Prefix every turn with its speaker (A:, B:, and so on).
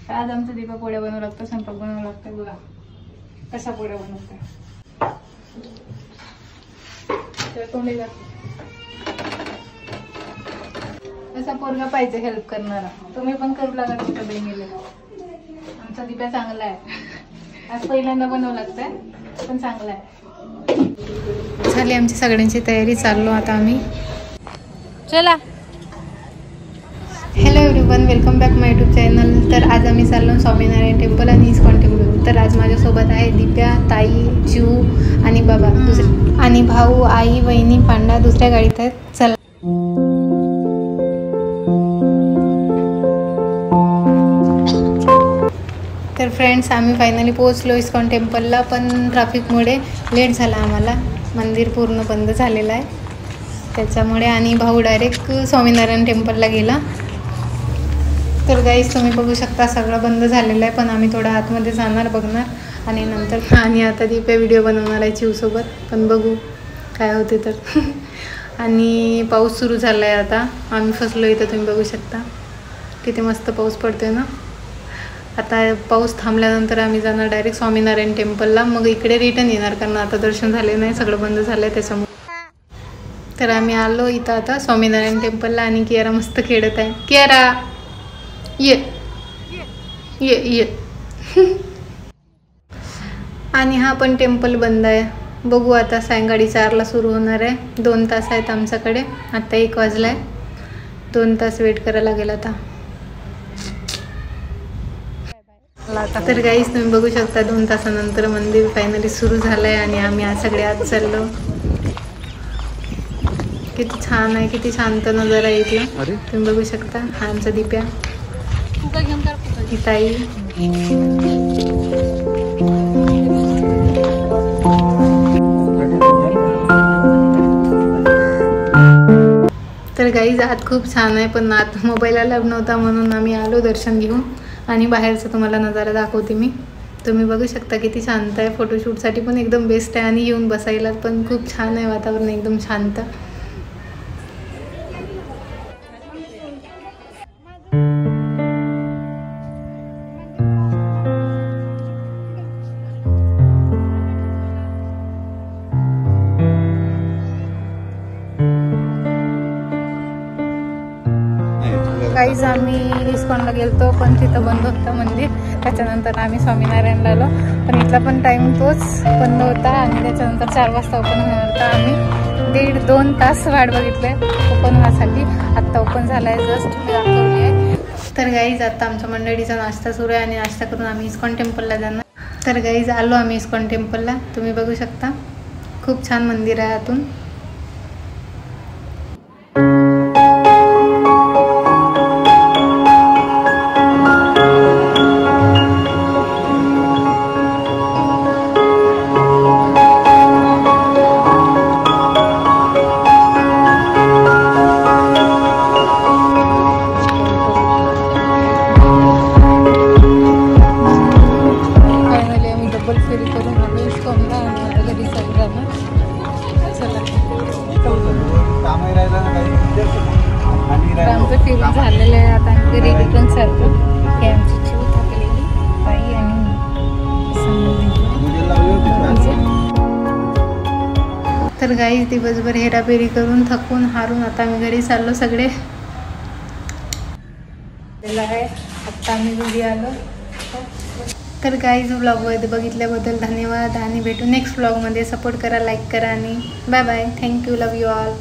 A: आज आमचं दीपा पोळ्या बनवू लागतं, स्वयंपाक बनवू लागतं. बघा कसा पोळ्या बनवते. तोंडी असा पोरगा पाहिजे हेल्प करणारा. तुम्ही पण करू लागा तुमच्या बहिणीला. आमचा दीपा चांगला आहे. आज पहिल्यांदा बनवू लागतंय पण चांगला आहे. झाली आमची सगळ्यांची तयारी. चाललो आता आम्ही. चला. Hello everyone, welcome back my YouTube channel. तर आज आम्ही चाललो स्वामीनारायण टेम्पल आणि इस्कॉन टेम्पल. तर आज माझ्यासोबत आहे दीप्या, ताई, चिऊ आणि बाबा दुसरे आणि भाऊ, आई, वहिनी, पांडा दुसऱ्या गाडीत आहेत. चला. तर फ्रेंड्स, आम्ही फायनली पोहोचलो इस्कॉन टेम्पलला. पण ट्रॅफिकमुळे लेट झाला आम्हाला. मंदिर पूर्ण बंद झालेलं आहे त्याच्यामुळे. आणि भाऊ डायरेक्ट स्वामीनारायण टेम्पलला गेला. तर गाईस तुम्ही बघू शकता सगळं बंद झालेलं आहे. पण आम्ही थोडं आतमध्ये जाणार, बघणार आणि नंतर. आणि आता दीपे व्हिडिओ बनवणार आहे चिवसोबत. पण बघू काय होते तर. आणि पाऊस सुरू झाला आहे आता. आम्ही फसलो इथं. तुम्ही बघू शकता किती मस्त पाऊस पडतोय ना. आता पाऊस थांबल्यानंतर आम्ही जाणार डायरेक्ट स्वामीनारायण टेम्पलला. मग इकडे रिटर्न येणार कारण आता दर्शन झाले नाही, सगळं बंद झालं आहे त्याच्यामुळे. तर आम्ही आलो इथं आता स्वामीनारायण टेम्पलला. आणि कियारा मस्त खेळत आहे. कियारा ये ये ये. आणि हा पण टेम्पल बंद आहे. बघू आता. सायंकाळी 4ला सुरू होणार आहे. 2 तास आहेत आमच्याकडे. आता 1 वाजला आहे. 2 तास वेट करायला लागेल आता. तर गाईस तुम्ही बघू शकता 2 तासानंतर मंदिर फायनली सुरू झालं आहे. आणि आम्ही आज सगळे आज चाललो. किती छान आहे, किती शांत नजारा आहे इथला. तुम्ही बघू शकता. हा आमचा दीप्या, ताई. तर गाईज आत खूप छान आहे. पण आत मोबाईल अलाउड नव्हता म्हणून आम्ही आलो दर्शन घेऊन. आणि बाहेरचा तुम्हाला नजारा दाखवते मी. तुम्ही बघू शकता किती शांत आहे. फोटोशूटसाठी पण एकदम बेस्ट आहे. आणि येऊन बसायला पण खूप छान आहे. वातावरण एकदम शांत. गाईज आम्ही इस्कॉनला गेलतो पण तिथं बंद होतं मंदिर. त्याच्यानंतर आम्ही स्वामीनारायणला आलो. पण इथला पण टाईम तोच बंद होता. आणि त्याच्यानंतर 4 वाजता ओपन होणार होता. आम्ही 1.5-2 तास वाट बघितले ओपन होण्यासाठी. आत्ता ओपन झाला आहे. जस्ट मी दाखवली आहे. तर गाईज आता आमच्या मंडळीचा नाश्ता सुरू आहे. आणि नाश्ता करून आम्ही इस्कॉन टेम्पलला जाणार. तर गाईज आलो आम्ही इस्कॉन टेम्पलला. तुम्ही बघू शकता खूप छान मंदिर आहे आतून. आमचं फिरून झालेलं आहे. आता आम्ही घरी रिटर्न चालतो. हे आमची चिव थकलेली ताई आणि तर गाईज दिवसभर हेराफेरी करून थकून हारून आता आम्ही घरी चाललो सगळे. आहे आत्ता आम्ही घरी आलो. तर गाईज व्लॉग बघितल्याबद्दल धन्यवाद. आणि भेटू नेक्स्ट व्लॉगमध्ये. सपोर्ट करा, लाईक करा आणि bye bye. Thank you. Love you all.